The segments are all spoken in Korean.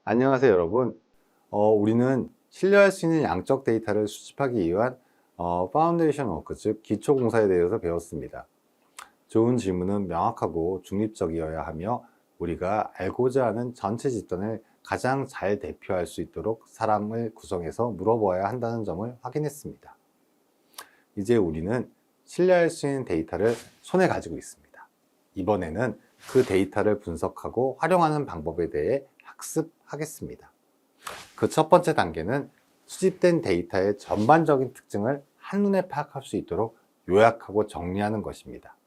안녕하세요, 여러분. 우리는 신뢰할 수 있는 양적 데이터를 수집하기 위한 파운데이션 워크, 즉 기초 공사에 대해서 배웠습니다. 좋은 질문은 명확하고 중립적이어야 하며 우리가 알고자 하는 전체 집단을 가장 잘 대표할 수 있도록 사람을 구성해서 물어보아야 한다는 점을 확인했습니다. 이제 우리는 신뢰할 수 있는 데이터를 손에 가지고 있습니다. 이번에는 그 데이터를 분석하고 활용하는 방법에 대해 학습하겠습니다. 그 첫 번째 단계는 수집된 데이터의 전반적인 특징을 한눈에 파악할 수 있도록 요약하고 정리하는 것입니다.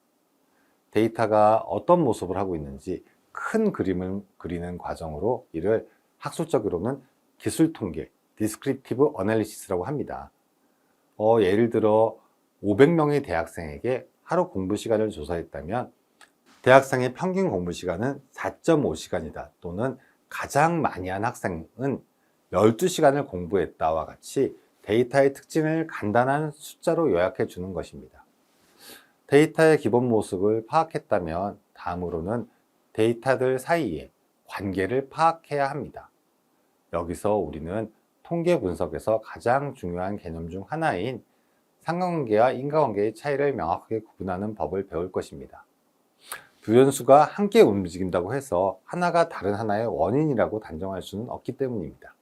데이터가 어떤 모습을 하고 있는지 큰 그림을 그리는 과정으로 이를 학술적으로는 기술 통계, 디스크립티브 어널리시스라고 합니다. 예를 들어 500명의 대학생에게 하루 공부 시간을 조사했다면 대학생의 평균 공부 시간은 4.5시간이다 또는 가장 많이 한 학생은 12시간을 공부했다와 같이 데이터의 특징을 간단한 숫자로 요약해 주는 것입니다. 데이터의 기본 모습을 파악했다면 다음으로는 데이터들 사이의 관계를 파악해야 합니다. 여기서 우리는 통계 분석에서 가장 중요한 개념 중 하나인 상관관계와 인과관계의 차이를 명확하게 구분하는 법을 배울 것입니다. 두 변수가 함께 움직인다고 해서 하나가 다른 하나의 원인이라고 단정할 수는 없기 때문입니다.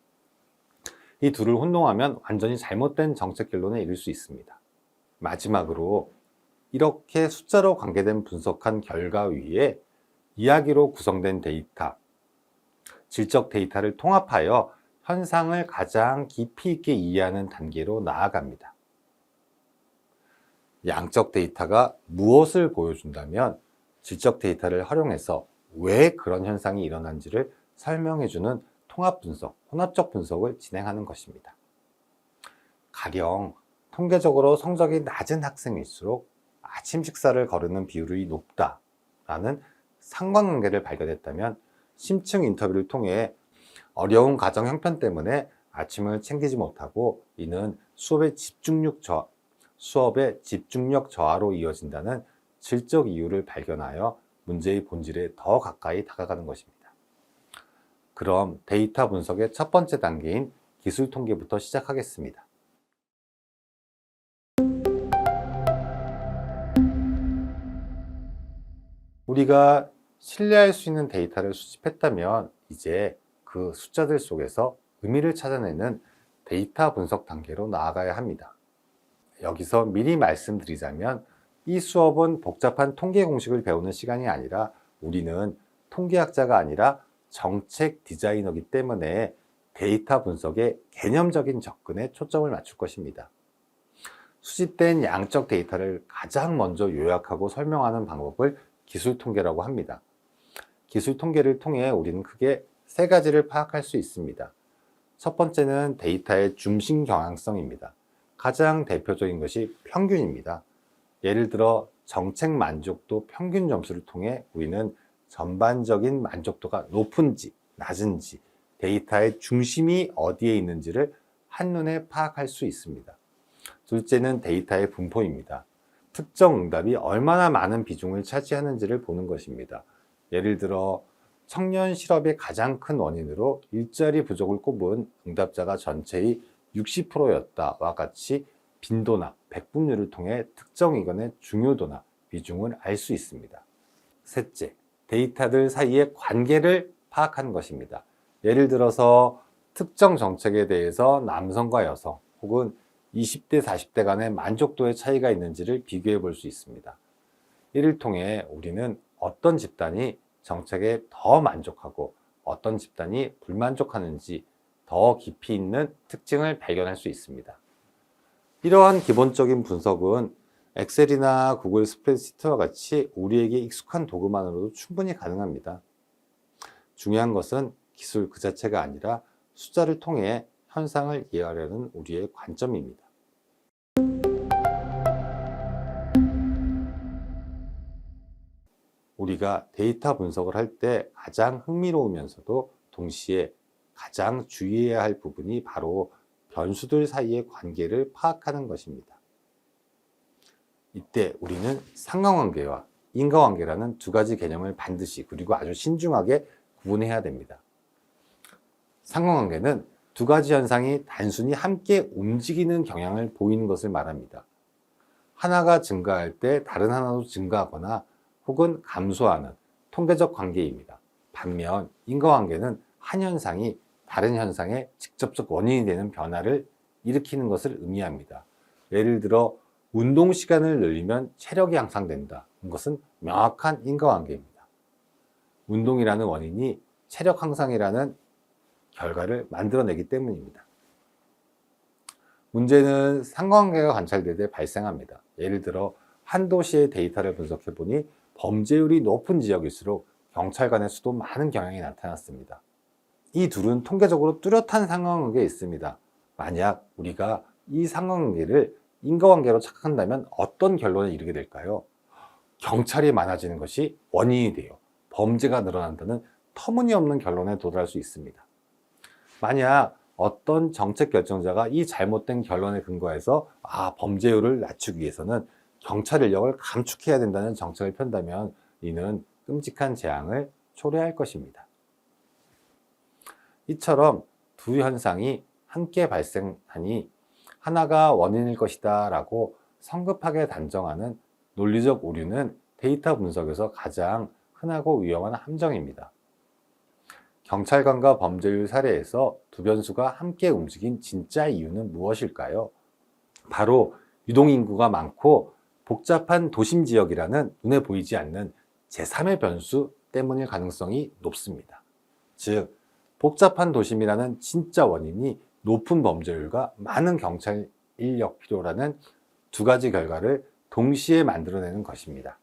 이 둘을 혼동하면 완전히 잘못된 정책 결론에 이를 수 있습니다. 마지막으로 이렇게 숫자로 관계된 분석한 결과 위에 이야기로 구성된 데이터, 질적 데이터를 통합하여 현상을 가장 깊이 있게 이해하는 단계로 나아갑니다. 양적 데이터가 무엇을 보여준다면 질적 데이터를 활용해서 왜 그런 현상이 일어난지를 설명해주는 통합 분석, 혼합적 분석을 진행하는 것입니다. 가령 통계적으로 성적이 낮은 학생일수록 아침 식사를 거르는 비율이 높다라는 상관관계를 발견했다면 심층 인터뷰를 통해 어려운 가정 형편 때문에 아침을 챙기지 못하고 이는 수업의 집중력 저하로 이어진다는 질적 이유를 발견하여 문제의 본질에 더 가까이 다가가는 것입니다. 그럼 데이터 분석의 첫 번째 단계인 기술 통계부터 시작하겠습니다. 우리가 신뢰할 수 있는 데이터를 수집했다면 이제 그 숫자들 속에서 의미를 찾아내는 데이터 분석 단계로 나아가야 합니다. 여기서 미리 말씀드리자면 이 수업은 복잡한 통계 공식을 배우는 시간이 아니라 우리는 통계학자가 아니라 정책 디자이너이기 때문에 데이터 분석의 개념적인 접근에 초점을 맞출 것입니다. 수집된 양적 데이터를 가장 먼저 요약하고 설명하는 방법을 기술 통계라고 합니다. 기술 통계를 통해 우리는 크게 세 가지를 파악할 수 있습니다. 첫 번째는 데이터의 중심 경향성입니다. 가장 대표적인 것이 평균입니다. 예를 들어 정책 만족도 평균 점수를 통해 우리는 전반적인 만족도가 높은지 낮은지 데이터의 중심이 어디에 있는지를 한눈에 파악할 수 있습니다. 둘째는 데이터의 분포입니다. 특정 응답이 얼마나 많은 비중을 차지하는지를 보는 것입니다. 예를 들어 청년 실업의 가장 큰 원인으로 일자리 부족을 꼽은 응답자가 전체의 60%였다와 같이 빈도나 백분율을 통해 특정 의견의 중요도나 비중을 알 수 있습니다. 셋째, 데이터들 사이의 관계를 파악하는 것입니다. 예를 들어서 특정 정책에 대해서 남성과 여성 혹은 20대, 40대 간의 만족도의 차이가 있는지를 비교해 볼 수 있습니다. 이를 통해 우리는 어떤 집단이 정책에 더 만족하고 어떤 집단이 불만족하는지 더 깊이 있는 특징을 발견할 수 있습니다. 이러한 기본적인 분석은 엑셀이나 구글 스프레드시트와 같이 우리에게 익숙한 도구만으로도 충분히 가능합니다. 중요한 것은 기술 그 자체가 아니라 숫자를 통해 현상을 이해하려는 우리의 관점입니다. 우리가 데이터 분석을 할 때 가장 흥미로우면서도 동시에 가장 주의해야 할 부분이 바로 변수들 사이의 관계를 파악하는 것입니다. 이때 우리는 상관관계와 인과관계라는 두 가지 개념을 반드시 그리고 아주 신중하게 구분해야 됩니다. 상관관계는 두 가지 현상이 단순히 함께 움직이는 경향을 보이는 것을 말합니다. 하나가 증가할 때 다른 하나도 증가하거나 혹은 감소하는 통계적 관계입니다. 반면 인과관계는 한 현상이 다른 현상의 직접적 원인이 되는 변화를 일으키는 것을 의미합니다. 예를 들어 운동 시간을 늘리면 체력이 향상된다. 이것은 명확한 인과관계입니다. 운동이라는 원인이 체력 향상이라는 결과를 만들어내기 때문입니다. 문제는 상관관계가 관찰될 때 발생합니다. 예를 들어 한 도시의 데이터를 분석해 보니 범죄율이 높은 지역일수록 경찰관의 수도 많은 경향이 나타났습니다. 이 둘은 통계적으로 뚜렷한 상관관계에 있습니다. 만약 우리가 이 상관관계를 인과관계로 착각한다면 어떤 결론에 이르게 될까요? 경찰이 많아지는 것이 원인이 돼요. 범죄가 늘어난다는 터무니없는 결론에 도달할 수 있습니다. 만약 어떤 정책 결정자가 이 잘못된 결론에 근거해서 범죄율을 낮추기 위해서는 경찰 인력을 감축해야 된다는 정책을 편다면 이는 끔찍한 재앙을 초래할 것입니다. 이처럼 두 현상이 함께 발생하니 하나가 원인일 것이다 라고 성급하게 단정하는 논리적 오류는 데이터 분석에서 가장 흔하고 위험한 함정입니다. 경찰관과 범죄율 사례에서 두 변수가 함께 움직인 진짜 이유는 무엇일까요? 바로 유동인구가 많고 복잡한 도심 지역이라는 눈에 보이지 않는 제3의 변수 때문일 가능성이 높습니다. 즉, 복잡한 도심이라는 진짜 원인이 높은 범죄율과 많은 경찰 인력 필요라는 두 가지 결과를 동시에 만들어내는 것입니다.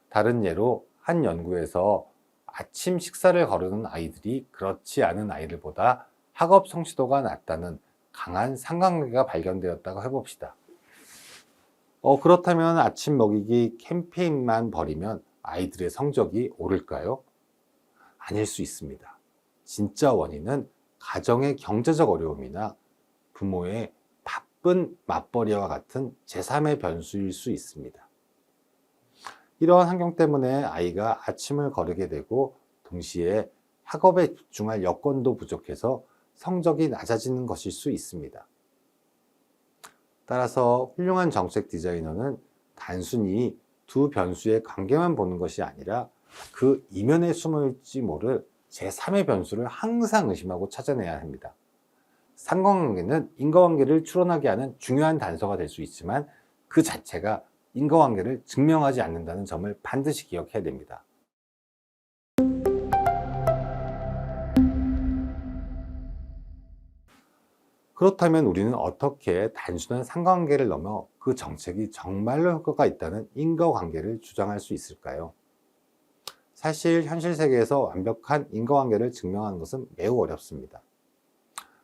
다른 예로 한 연구에서 아침 식사를 거르는 아이들이 그렇지 않은 아이들보다 학업 성취도가 낮다는 강한 상관관계가 발견되었다고 해봅시다. 그렇다면 아침 먹이기 캠페인만 벌이면 아이들의 성적이 오를까요? 아닐 수 있습니다. 진짜 원인은 가정의 경제적 어려움이나 부모의 바쁜 맞벌이와 같은 제3의 변수일 수 있습니다. 이러한 환경 때문에 아이가 아침을 거르게 되고 동시에 학업에 집중할 여건도 부족해서 성적이 낮아지는 것일 수 있습니다. 따라서 훌륭한 정책 디자이너는 단순히 두 변수의 관계만 보는 것이 아니라 그 이면에 숨을지 모를 제3의 변수를 항상 의심하고 찾아내야 합니다. 상관관계는 인과관계를 추론하게 하는 중요한 단서가 될 수 있지만 그 자체가 인과관계를 증명하지 않는다는 점을 반드시 기억해야 됩니다. 그렇다면 우리는 어떻게 단순한 상관관계를 넘어 그 정책이 정말로 효과가 있다는 인과관계를 주장할 수 있을까요? 사실 현실 세계에서 완벽한 인과관계를 증명하는 것은 매우 어렵습니다.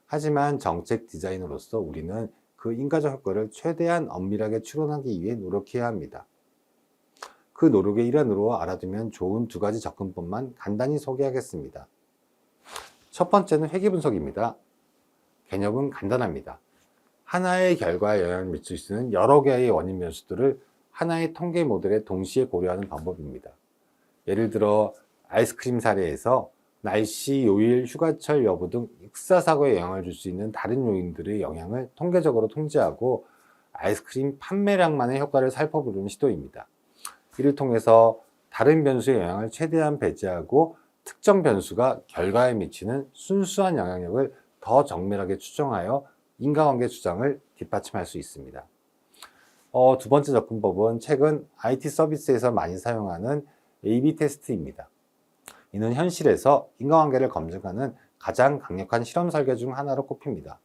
하지만 정책 디자이너로서 우리는 그 인과적 효과를 최대한 엄밀하게 추론하기 위해 노력해야 합니다. 그 노력의 일환으로 알아두면 좋은 두 가지 접근법만 간단히 소개하겠습니다. 첫 번째는 회귀 분석입니다. 개념은 간단합니다. 하나의 결과에 영향을 미칠 수 있는 여러 개의 원인 변수들을 하나의 통계 모델에 동시에 고려하는 방법입니다. 예를 들어 아이스크림 사례에서 날씨, 요일, 휴가철 여부 등 익사사고에 영향을 줄 수 있는 다른 요인들의 영향을 통계적으로 통제하고 아이스크림 판매량만의 효과를 살펴보려는 시도입니다. 이를 통해서 다른 변수의 영향을 최대한 배제하고 특정 변수가 결과에 미치는 순수한 영향력을 더 정밀하게 추정하여 인과관계 주장을 뒷받침할 수 있습니다. 두 번째 접근법은 최근 IT 서비스에서 많이 사용하는 A/B 테스트입니다. 이는 현실에서 인과관계를 검증하는 가장 강력한 실험 설계 중 하나로 꼽힙니다.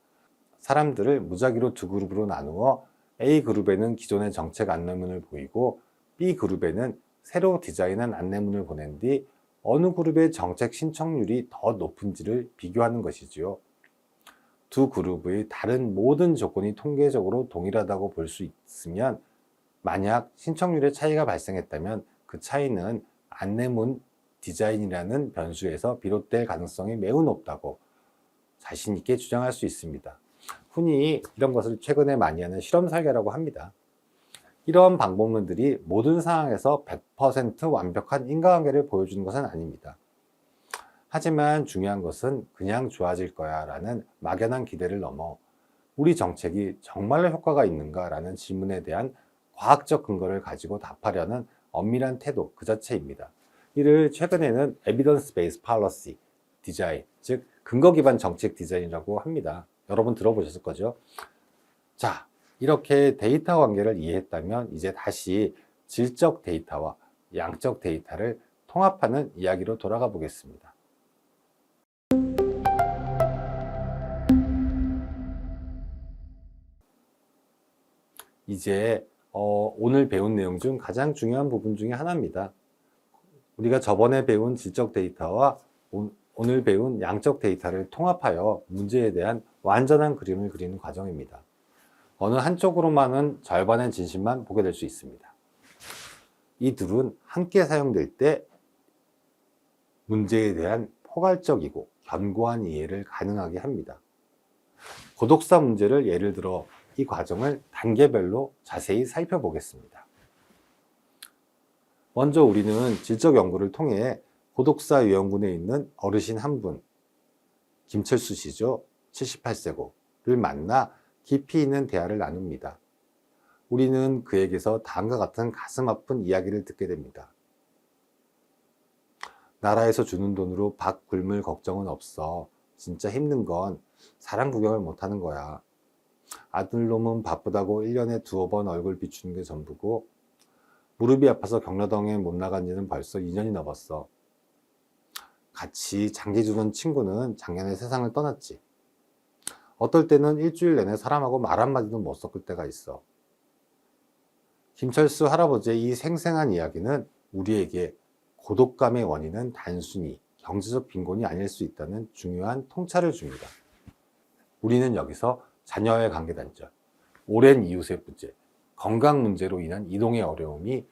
사람들을 무작위로 두 그룹으로 나누어 A 그룹에는 기존의 정책 안내문을 보이고 B 그룹에는 새로 디자인한 안내문을 보낸 뒤 어느 그룹의 정책 신청률이 더 높은지를 비교하는 것이지요. 두 그룹의 다른 모든 조건이 통계적으로 동일하다고 볼 수 있으면 만약 신청률의 차이가 발생했다면 그 차이는 안내문 디자인이라는 변수에서 비롯될 가능성이 매우 높다고 자신 있게 주장할 수 있습니다. 흔히 이런 것을 최근에 많이 하는 실험 설계라고 합니다. 이런 방법론들이 모든 상황에서 100% 완벽한 인과관계를 보여주는 것은 아닙니다. 하지만 중요한 것은 그냥 좋아질 거야 라는 막연한 기대를 넘어 우리 정책이 정말로 효과가 있는가 라는 질문에 대한 과학적 근거를 가지고 답하려는 엄밀한 태도 그 자체입니다. 이를 최근에는 에비던스 베이스 팔러시 디자인, 즉 근거 기반 정책 디자인이라고 합니다. 여러분 들어보셨을 거죠? 자, 이렇게 데이터 관계를 이해했다면 이제 다시 질적 데이터와 양적 데이터를 통합하는 이야기로 돌아가 보겠습니다. 이제 오늘 배운 내용 중 가장 중요한 부분 중에 하나입니다. 우리가 저번에 배운 질적 데이터와 오늘 배운 양적 데이터를 통합하여 문제에 대한 완전한 그림을 그리는 과정입니다. 어느 한쪽으로만은 절반의 진실만 보게 될 수 있습니다. 이 둘은 함께 사용될 때 문제에 대한 포괄적이고 견고한 이해를 가능하게 합니다. 고독사 문제를 예를 들어 이 과정을 단계별로 자세히 살펴보겠습니다. 먼저 우리는 질적 연구를 통해 고독사 요양군에 있는 어르신 한 분, 김철수 씨죠. 78세고를 만나 깊이 있는 대화를 나눕니다. 우리는 그에게서 다음과 같은 가슴 아픈 이야기를 듣게 됩니다. 나라에서 주는 돈으로 밥 굶을 걱정은 없어. 진짜 힘든 건 사람 구경을 못하는 거야. 아들놈은 바쁘다고 1년에 2번 얼굴 비추는 게 전부고 무릎이 아파서 경로당에 못 나간 지는 벌써 2년이 넘었어. 같이 장기 주던 친구는 작년에 세상을 떠났지. 어떨 때는 일주일 내내 사람하고 말 한마디도 못 섞을 때가 있어. 김철수 할아버지의 이 생생한 이야기는 우리에게 고독감의 원인은 단순히 경제적 빈곤이 아닐 수 있다는 중요한 통찰을 줍니다. 우리는 여기서 자녀와의 관계 단절, 오랜 이웃의 부재, 건강 문제로 인한 이동의 어려움이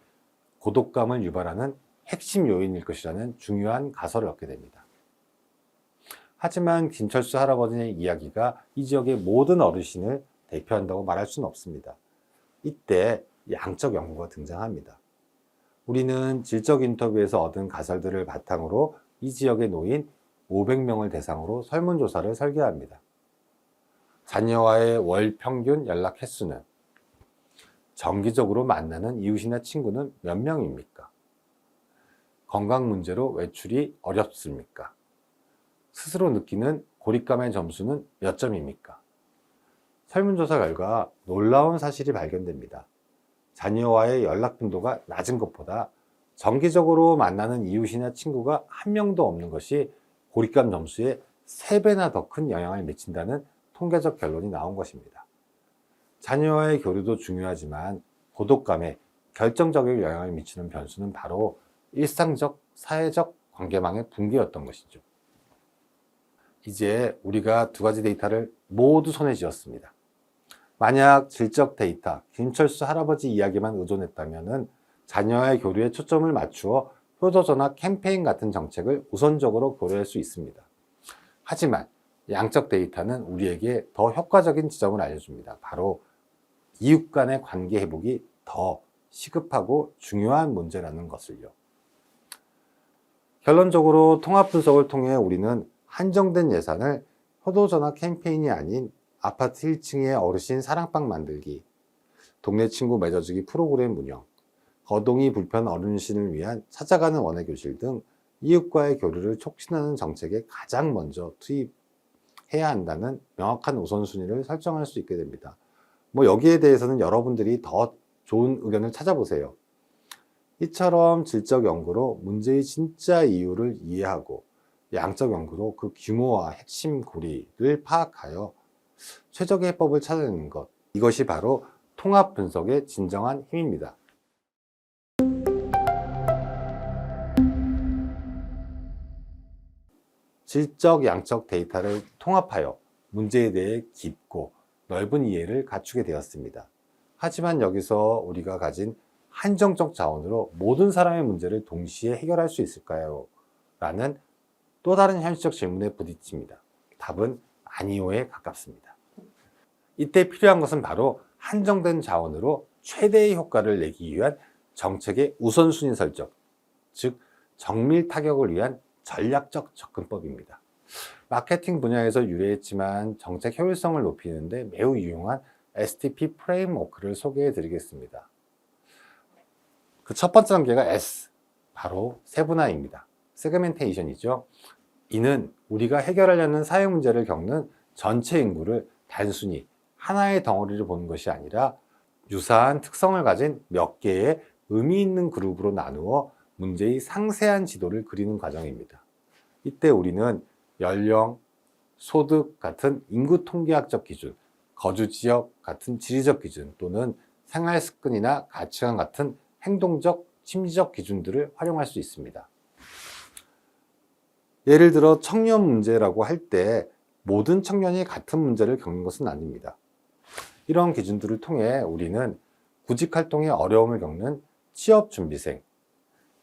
고독감을 유발하는 핵심 요인일 것이라는 중요한 가설을 얻게 됩니다. 하지만 김철수 할아버지의 이야기가 이 지역의 모든 어르신을 대표한다고 말할 수는 없습니다. 이때 양적 연구가 등장합니다. 우리는 질적 인터뷰에서 얻은 가설들을 바탕으로 이 지역의 노인 500명을 대상으로 설문조사를 설계합니다. 자녀와의 월 평균 연락 횟수는, 정기적으로 만나는 이웃이나 친구는 몇 명입니까? 건강 문제로 외출이 어렵습니까? 스스로 느끼는 고립감의 점수는 몇 점입니까? 설문조사 결과 놀라운 사실이 발견됩니다. 자녀와의 연락 빈도가 낮은 것보다 정기적으로 만나는 이웃이나 친구가 한 명도 없는 것이 고립감 점수에 3배나 더 큰 영향을 미친다는 통계적 결론이 나온 것입니다. 자녀와의 교류도 중요하지만 고독감에 결정적인 영향을 미치는 변수는 바로 일상적, 사회적 관계망의 붕괴였던 것이죠. 이제 우리가 두 가지 데이터를 모두 손에 쥐었습니다. 만약 질적 데이터, 김철수 할아버지 이야기만 의존했다면 자녀와의 교류에 초점을 맞추어 효도전화 캠페인 같은 정책을 우선적으로 고려할 수 있습니다. 하지만 양적 데이터는 우리에게 더 효과적인 지점을 알려줍니다. 바로 이웃 간의 관계 회복이 더 시급하고 중요한 문제라는 것을요. 결론적으로 통합 분석을 통해 우리는 한정된 예산을 효도전화 캠페인이 아닌 아파트 1층에 어르신 사랑방 만들기, 동네 친구 맺어주기 프로그램 운영, 거동이 불편 어르신을 위한 찾아가는 원예교실 등 이웃과의 교류를 촉진하는 정책에 가장 먼저 투입해야 한다는 명확한 우선순위를 설정할 수 있게 됩니다. 여기에 대해서는 여러분들이 더 좋은 의견을 찾아보세요. 이처럼 질적 연구로 문제의 진짜 이유를 이해하고 양적 연구로 그 규모와 핵심 고리를 파악하여 최적의 해법을 찾아내는 것, 이것이 바로 통합 분석의 진정한 힘입니다. 질적, 양적 데이터를 통합하여 문제에 대해 깊고 넓은 이해를 갖추게 되었습니다. 하지만 여기서 우리가 가진 한정적 자원으로 모든 사람의 문제를 동시에 해결할 수 있을까요? 라는 또 다른 현실적 질문에 부딪힙니다. 답은 아니오에 가깝습니다. 이때 필요한 것은 바로 한정된 자원으로 최대의 효과를 내기 위한 정책의 우선순위 설정, 즉 정밀 타격을 위한 전략적 접근법입니다. 마케팅 분야에서 유래했지만 정책 효율성을 높이는 데 매우 유용한 STP 프레임워크를 소개해 드리겠습니다. 그 첫 번째 단계가 S, 바로 세분화입니다. 세그멘테이션이죠. 이는 우리가 해결하려는 사회 문제를 겪는 전체 인구를 단순히 하나의 덩어리를 보는 것이 아니라 유사한 특성을 가진 몇 개의 의미 있는 그룹으로 나누어 문제의 상세한 지도를 그리는 과정입니다. 이때 우리는 연령, 소득 같은 인구 통계학적 기준, 거주 지역 같은 지리적 기준 또는 생활 습관이나 가치관 같은 행동적, 심리적 기준들을 활용할 수 있습니다. 예를 들어 청년 문제라고 할 때 모든 청년이 같은 문제를 겪는 것은 아닙니다. 이런 기준들을 통해 우리는 구직 활동에 어려움을 겪는 취업 준비생,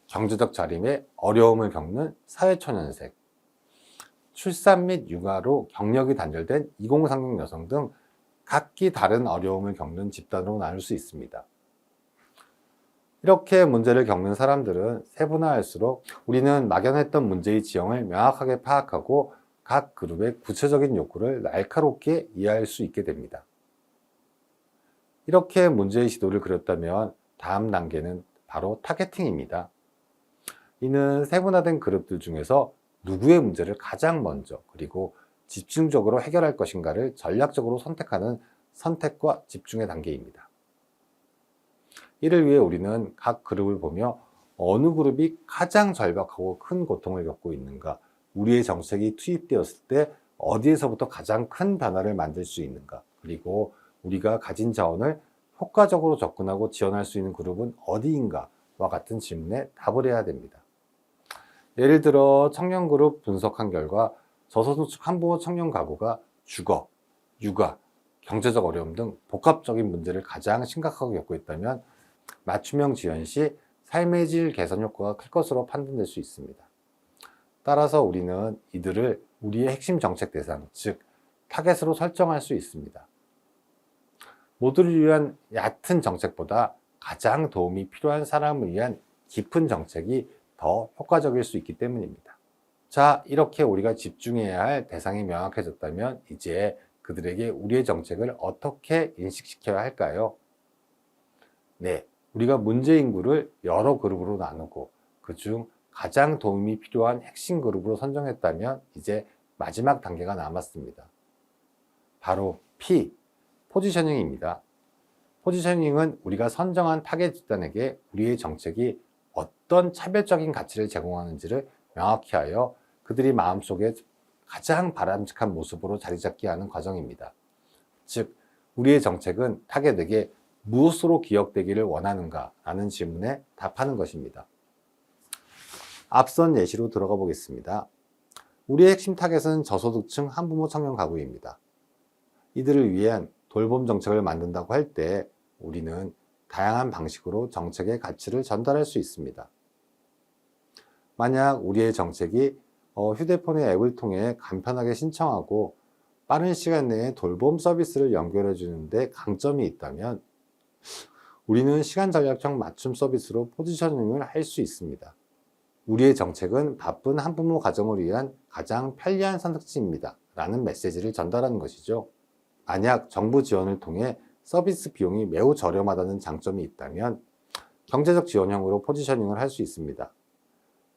경제적 자립에 어려움을 겪는 사회초년생, 출산 및 육아로 경력이 단절된 2030 여성 등 각기 다른 어려움을 겪는 집단으로 나눌 수 있습니다. 이렇게 문제를 겪는 사람들은 세분화할수록 우리는 막연했던 문제의 지형을 명확하게 파악하고 각 그룹의 구체적인 욕구를 날카롭게 이해할 수 있게 됩니다. 이렇게 문제의 지도를 그렸다면 다음 단계는 바로 타겟팅입니다. 이는 세분화된 그룹들 중에서 누구의 문제를 가장 먼저 그리고 집중적으로 해결할 것인가를 전략적으로 선택하는 선택과 집중의 단계입니다. 이를 위해 우리는 각 그룹을 보며 어느 그룹이 가장 절박하고 큰 고통을 겪고 있는가, 우리의 정책이 투입되었을 때 어디에서부터 가장 큰 변화를 만들 수 있는가, 그리고 우리가 가진 자원을 효과적으로 접근하고 지원할 수 있는 그룹은 어디인가와 같은 질문에 답을 해야 됩니다. 예를 들어 청년 그룹 분석한 결과 저소득 한부모 청년 가구가 주거, 육아, 경제적 어려움 등 복합적인 문제를 가장 심각하게 겪고 있다면 맞춤형 지원 시 삶의 질 개선 효과가 클 것으로 판단될 수 있습니다. 따라서 우리는 이들을 우리의 핵심 정책 대상, 즉 타겟으로 설정할 수 있습니다. 모두를 위한 얕은 정책보다 가장 도움이 필요한 사람을 위한 깊은 정책이 더 효과적일 수 있기 때문입니다. 자, 이렇게 우리가 집중해야 할 대상이 명확해졌다면 이제 그들에게 우리의 정책을 어떻게 인식시켜야 할까요? 네, 우리가 문제 인구를 여러 그룹으로 나누고 그중 가장 도움이 필요한 핵심 그룹으로 선정했다면 이제 마지막 단계가 남았습니다. 바로 P, 포지셔닝입니다. 포지셔닝은 우리가 선정한 타겟 집단에게 우리의 정책이 어떤 차별적인 가치를 제공하는지를 명확히 하여 그들이 마음속에 가장 바람직한 모습으로 자리 잡게 하는 과정입니다. 즉, 우리의 정책은 타겟에게 무엇으로 기억되기를 원하는가 라는 질문에 답하는 것입니다. 앞선 예시로 들어가 보겠습니다. 우리의 핵심 타겟은 저소득층 한부모 청년 가구입니다. 이들을 위한 돌봄 정책을 만든다고 할 때 우리는 다양한 방식으로 정책의 가치를 전달할 수 있습니다. 만약 우리의 정책이 휴대폰의 앱을 통해 간편하게 신청하고 빠른 시간 내에 돌봄 서비스를 연결해 주는데 강점이 있다면 우리는 시간 전략적 맞춤 서비스로 포지셔닝을 할 수 있습니다. 우리의 정책은 바쁜 한부모 가정을 위한 가장 편리한 선택지입니다 라는 메시지를 전달하는 것이죠. 만약 정부 지원을 통해 서비스 비용이 매우 저렴하다는 장점이 있다면 경제적 지원형으로 포지셔닝을 할 수 있습니다.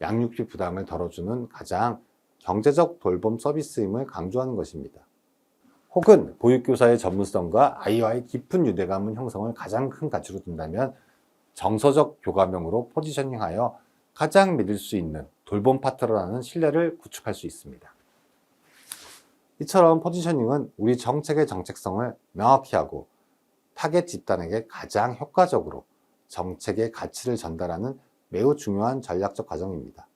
양육비 부담을 덜어주는 가장 경제적 돌봄 서비스임을 강조하는 것입니다. 혹은 보육교사의 전문성과 아이와의 깊은 유대감 형성을 가장 큰 가치로 둔다면 정서적 교감형으로 포지셔닝하여 가장 믿을 수 있는 돌봄 파트너라는 신뢰를 구축할 수 있습니다. 이처럼 포지셔닝은 우리 정책의 정책성을 명확히 하고 타겟 집단에게 가장 효과적으로 정책의 가치를 전달하는 매우 중요한 전략적 과정입니다.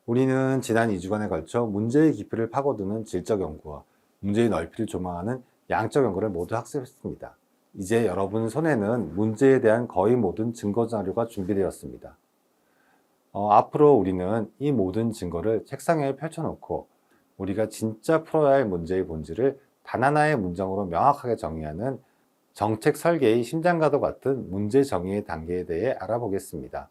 우리는 지난 2주간에 걸쳐 문제의 깊이를 파고드는 질적 연구와 문제의 넓이를 조망하는 양적 연구를 모두 학습했습니다. 이제 여러분 손에는 문제에 대한 거의 모든 증거 자료가 준비되었습니다. 앞으로 우리는 이 모든 증거를 책상 위에 펼쳐놓고 우리가 진짜 풀어야 할 문제의 본질을 단 하나의 문장으로 명확하게 정의하는 정책 설계의 심장과도 같은 문제 정의의 단계에 대해 알아보겠습니다.